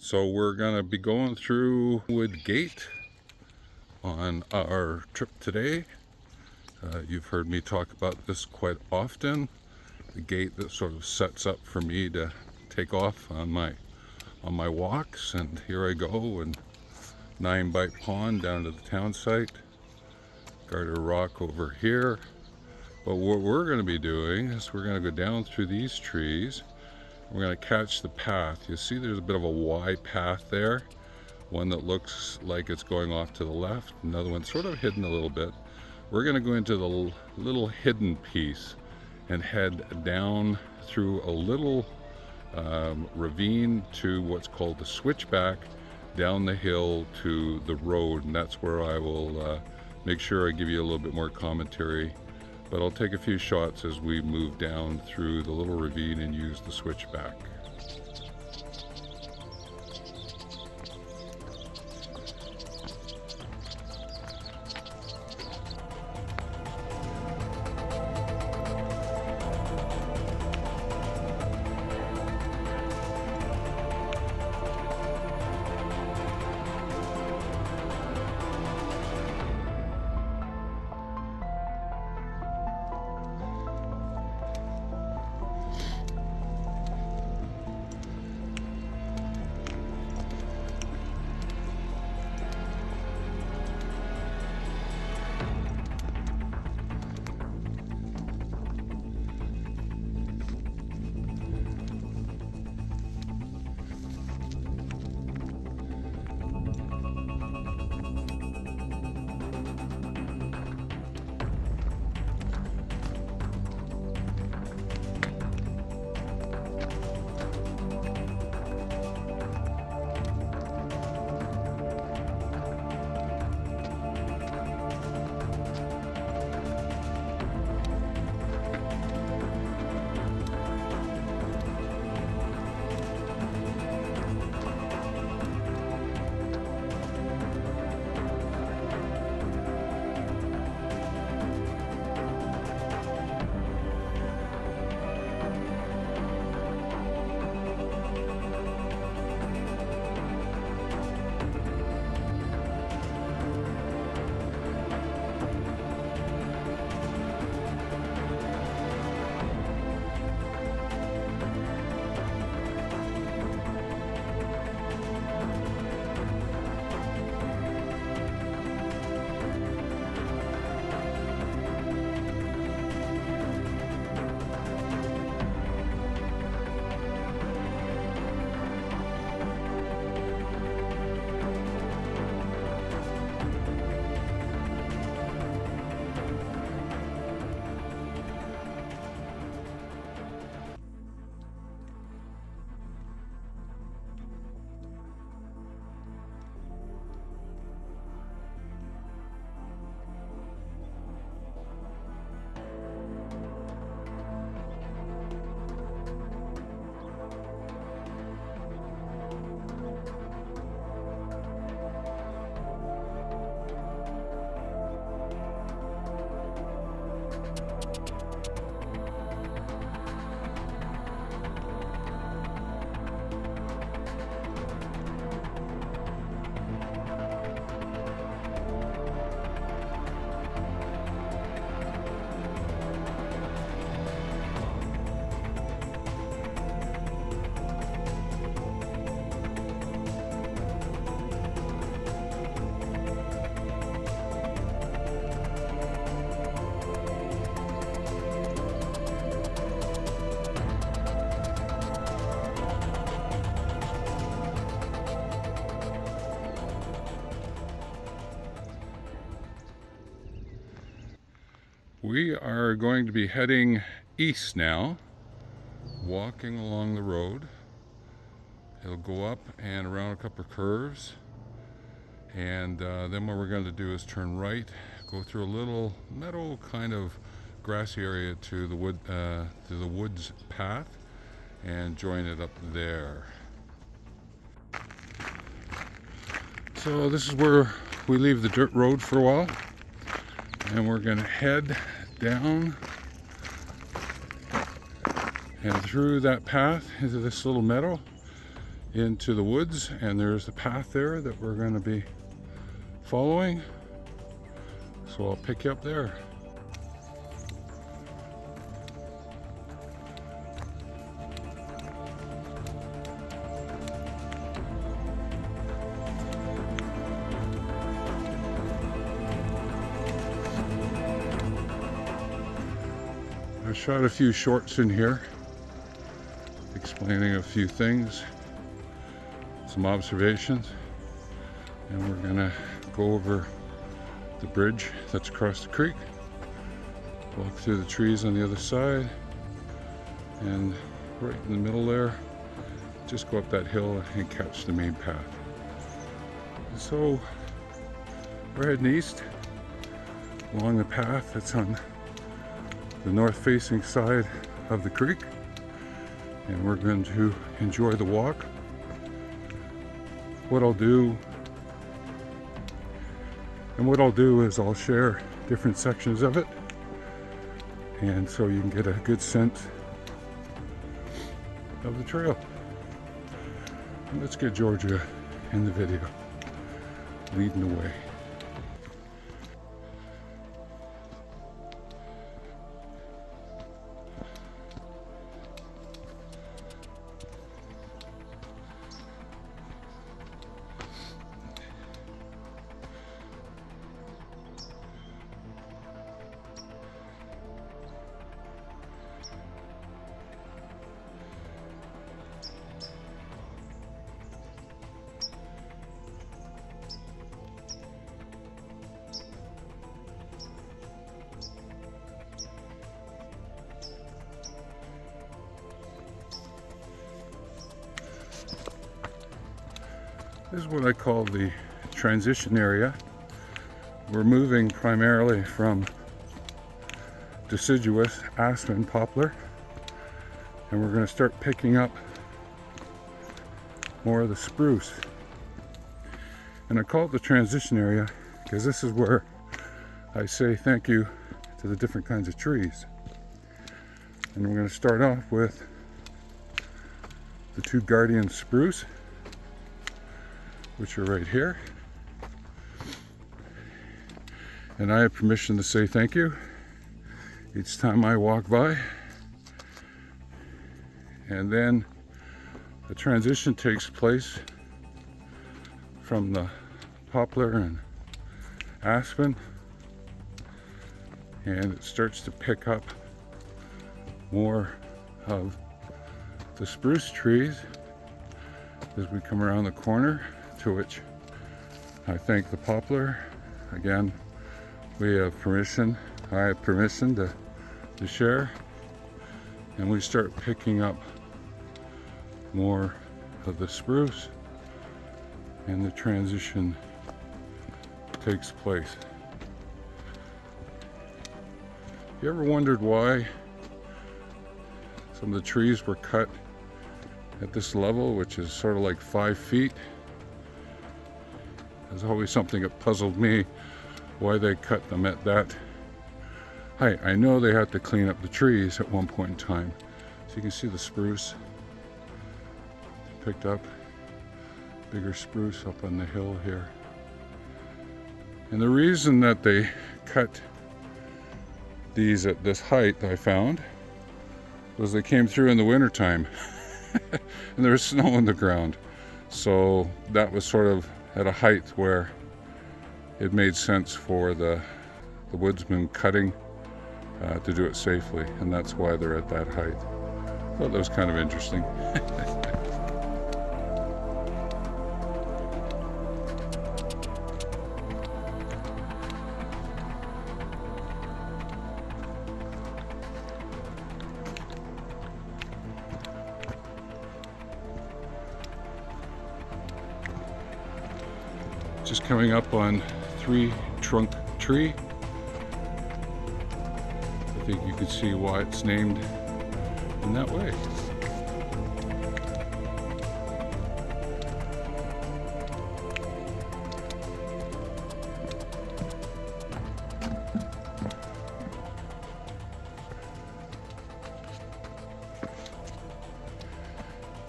So we're gonna be going through Wood Gate on our trip today. You've heard me talk about this quite often. The gate that sort of sets up for me to take off on my walks, and here I go, and 9 Bite Pond down to the town site. Garter Rock over here. But what we're going to be doing is we're going to go down through these trees. We're going to catch the path. You see there's a bit of a Y path there. One that looks like it's going off to the left. Another one sort of hidden a little bit. We're going to go into the little hidden piece and head down through a little ravine to what's called the switchback down the hill to the road. And that's where I will make sure I give you a little bit more commentary. But I'll take a few shots as we move down through the little ravine and use the switchback. We are going to be heading east now, walking along the road. It'll go up and around a couple of curves, and then what we're going to do is turn right, go through a little meadow kind of grassy area to the woods path, and join it up there. So this is where we leave the dirt road for a while, and we're going to head down and through that path into this little meadow. into the woods, and there's a path there that we're going to be following. So I'll pick you up there. I shot a few shorts in here explaining a few things, some observations, and we're gonna go over the bridge that's across the creek, walk through the trees on the other side, and right in the middle there, just go up that hill and catch the main path. So we're heading east along the path that's on the north facing side of the creek, and we're going to enjoy the walk. What I'll do is I'll share different sections of it, and so you can get a good sense of the trail. And let's get Georgia in the video, leading the way. This is what I call the transition area. We're moving primarily from deciduous aspen poplar, and we're going to start picking up more of the spruce. And I call it the transition area because this is where I say thank you to the different kinds of trees. And we're going to start off with the two guardian spruce, which are right here. And I have permission to say thank you each time I walk by. And then the transition takes place from the poplar and aspen, and it starts to pick up more of the spruce trees as we come around the corner, to which I thank the poplar. Again, we have permission, I have permission to share, and we start picking up more of the spruce, and the transition takes place. You ever wondered why some of the trees were cut at this level, which is sort of like 5 feet? There's always something that puzzled me, why they cut them at that height. I know they had to clean up the trees at one point in time. So you can see the spruce picked up, bigger spruce up on the hill here. And the reason that they cut these at this height, I found, was they came through in the wintertime and there's snow on the ground. So that was sort of at a height where it made sense for the woodsman cutting to do it safely, and that's why they're at that height. I thought that was kind of interesting. Just coming up on 3 trunk tree. I think you can see why it's named in that way.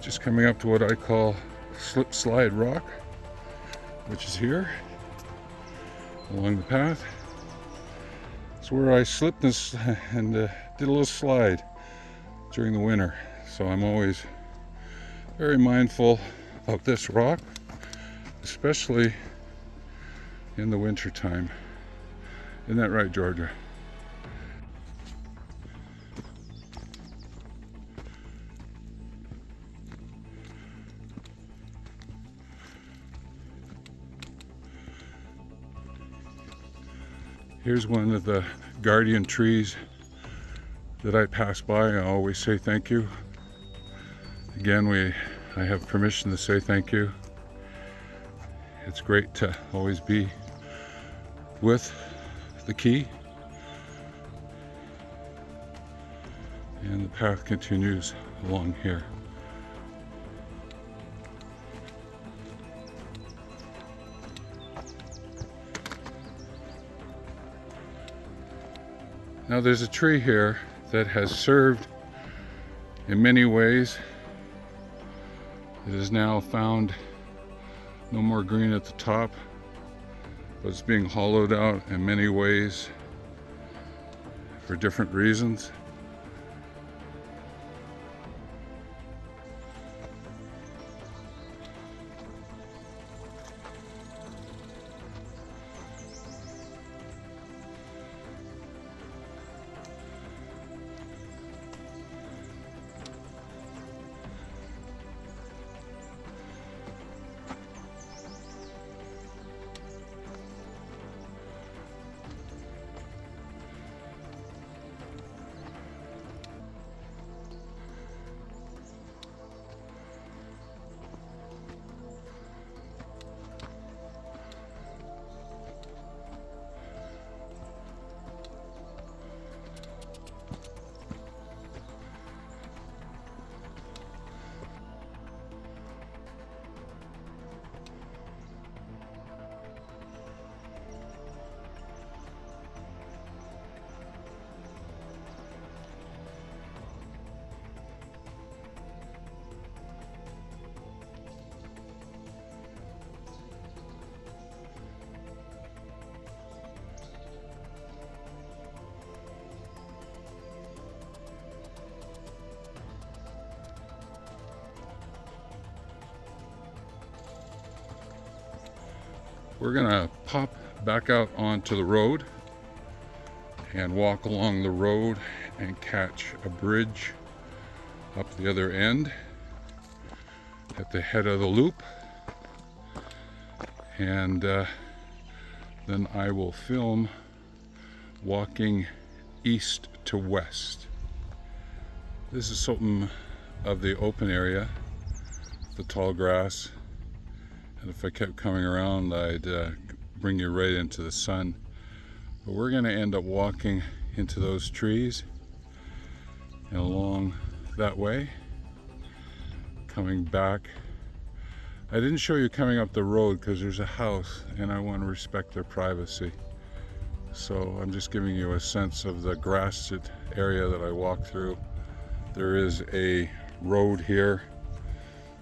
Just coming up to what I call slip slide rock, which is here along the path. It's where I slipped and did a little slide during the winter. So I'm always very mindful of this rock, especially in the winter time. Isn't that right, Georgia? Here's one of the guardian trees that I pass by. I always say thank you. Again, I have permission to say thank you. It's great to always be with the key. And the path continues along here. Now there's a tree here that has served in many ways. It is now found no more green at the top, but it's being hollowed out in many ways for different reasons. We're gonna pop back out onto the road and walk along the road and catch a bridge up the other end at the head of the loop, and then I will film walking east to west. This is something of the open area, the tall grass. And if I kept coming around, I'd bring you right into the sun. But we're going to end up walking into those trees and along that way, coming back. I didn't show you coming up the road because there's a house and I want to respect their privacy. So I'm just giving you a sense of the grassed area that I walk through. There is a road here,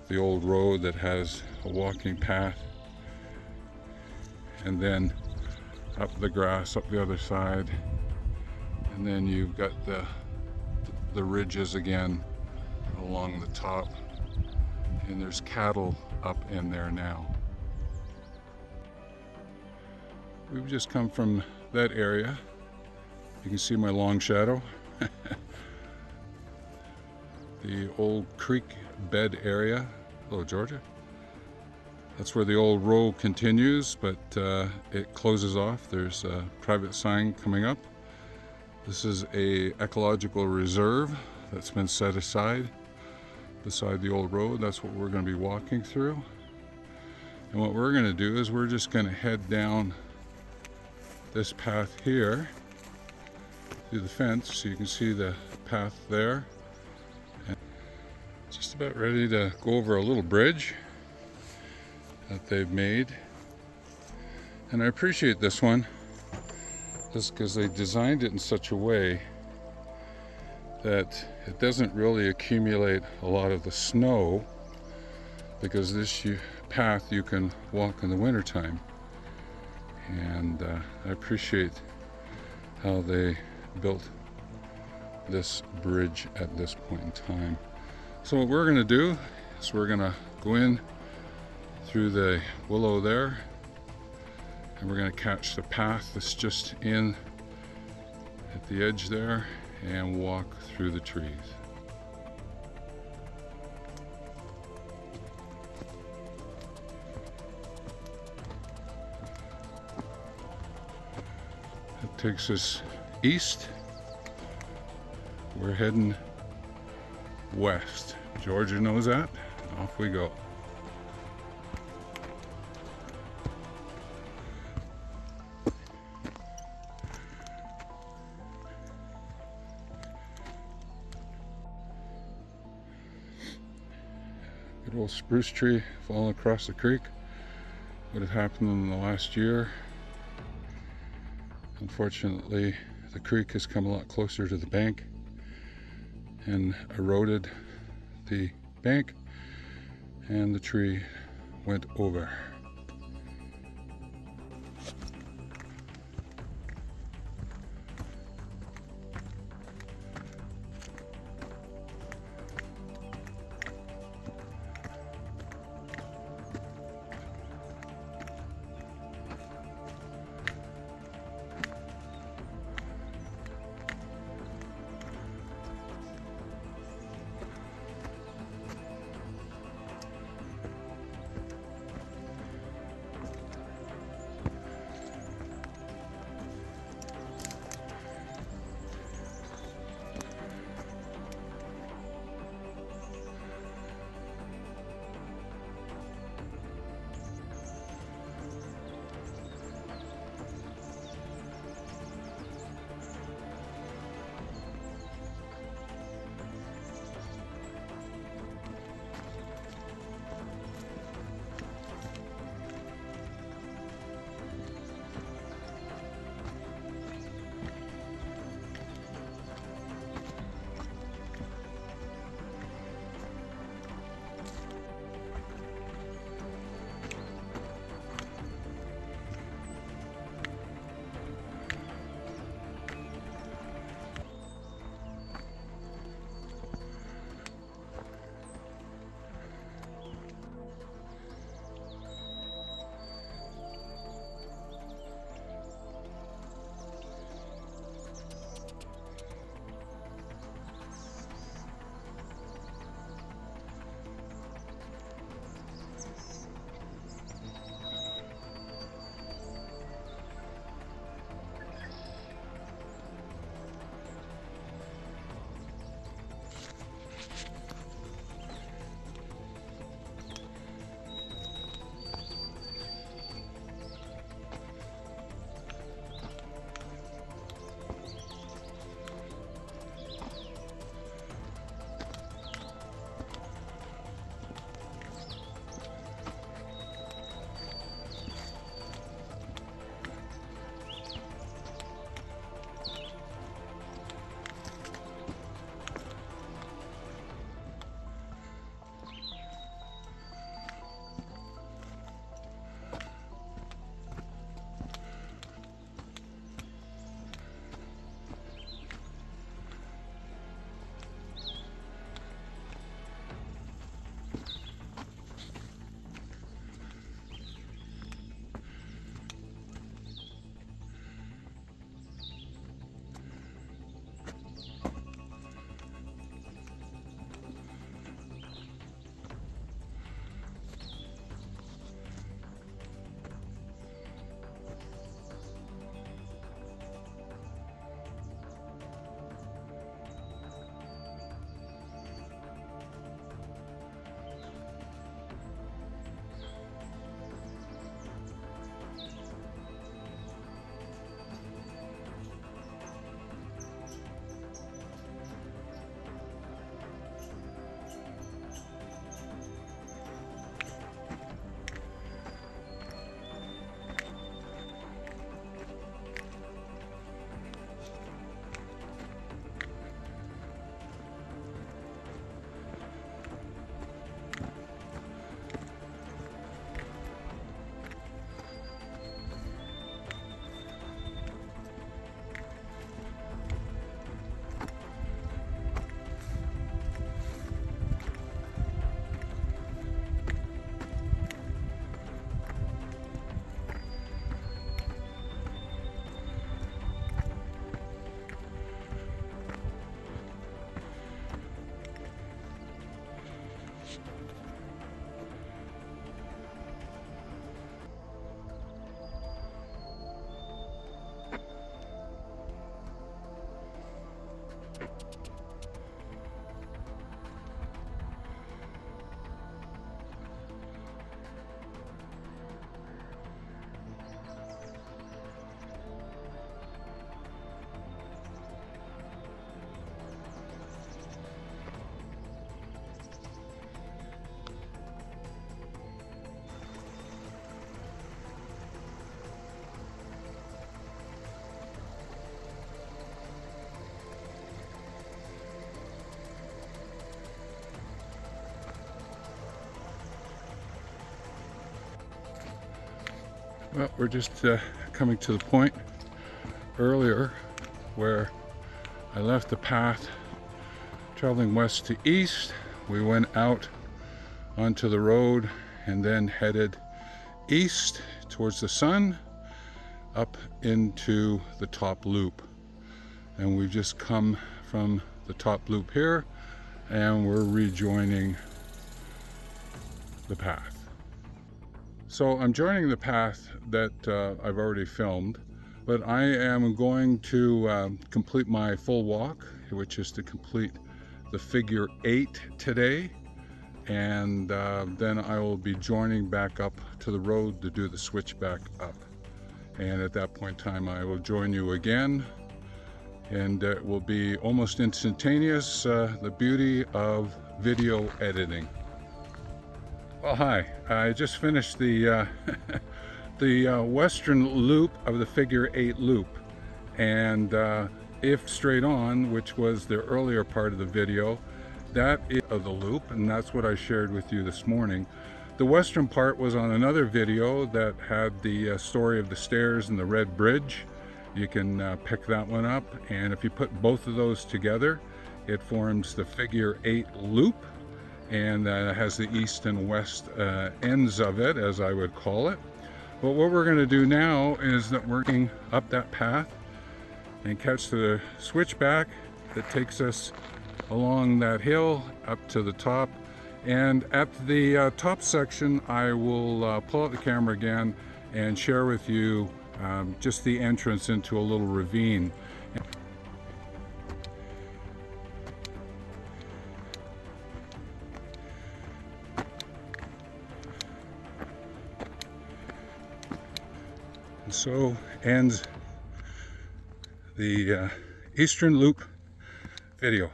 the old road that has a walking path, and then up the grass up the other side, and then you've got the ridges again along the top, and there's cattle up in there now. We've just come from that area. You can see my long shadow. The old creek bed area. Hello, Georgia. That's where the old road continues, but it closes off. There's a private sign coming up. This is a ecological reserve that's been set aside beside the old road. That's what we're going to be walking through. And what we're going to do is we're just going to head down this path here through the fence, so you can see the path there. And just about ready to go over a little bridge that they've made. And I appreciate this one just because they designed it in such a way that it doesn't really accumulate a lot of the snow because this path you can walk in the wintertime. And I appreciate how they built this bridge at this point in time. So what we're going to do is we're going to go in through the willow there, and we're going to catch the path that's just in at the edge there and walk through the trees. It takes us east. We're heading west. Georgia knows that. Off we go. Good old spruce tree falling across the creek. What had happened in the last year. Unfortunately, the creek has come a lot closer to the bank and eroded the bank, and the tree went over. Well, we're just coming to the point earlier where I left the path traveling west to east. We went out onto the road and then headed east towards the sun up into the top loop. And we've just come from the top loop here and we're rejoining the path. So I'm joining the path that I've already filmed, but I am going to complete my full walk, which is to complete the figure 8 today, and then I will be joining back up to the road to do the switch back up. And at that point in time I will join you again, and it will be almost instantaneous, the beauty of video editing. Well, hi, I just finished the western loop of the figure 8 loop, and if straight on, which was the earlier part of the video, that is of the loop, and that's what I shared with you this morning. The western part was on another video that had the story of the stairs and the red bridge. You can pick that one up, and if you put both of those together, it forms the figure 8 loop, and has the east and west ends of it, as I would call it. But what we're going to do now is that we're going up that path and catch the switchback that takes us along that hill up to the top. And at the top section, I will pull out the camera again and share with you just the entrance into a little ravine. And so ends the Eastern Loop video.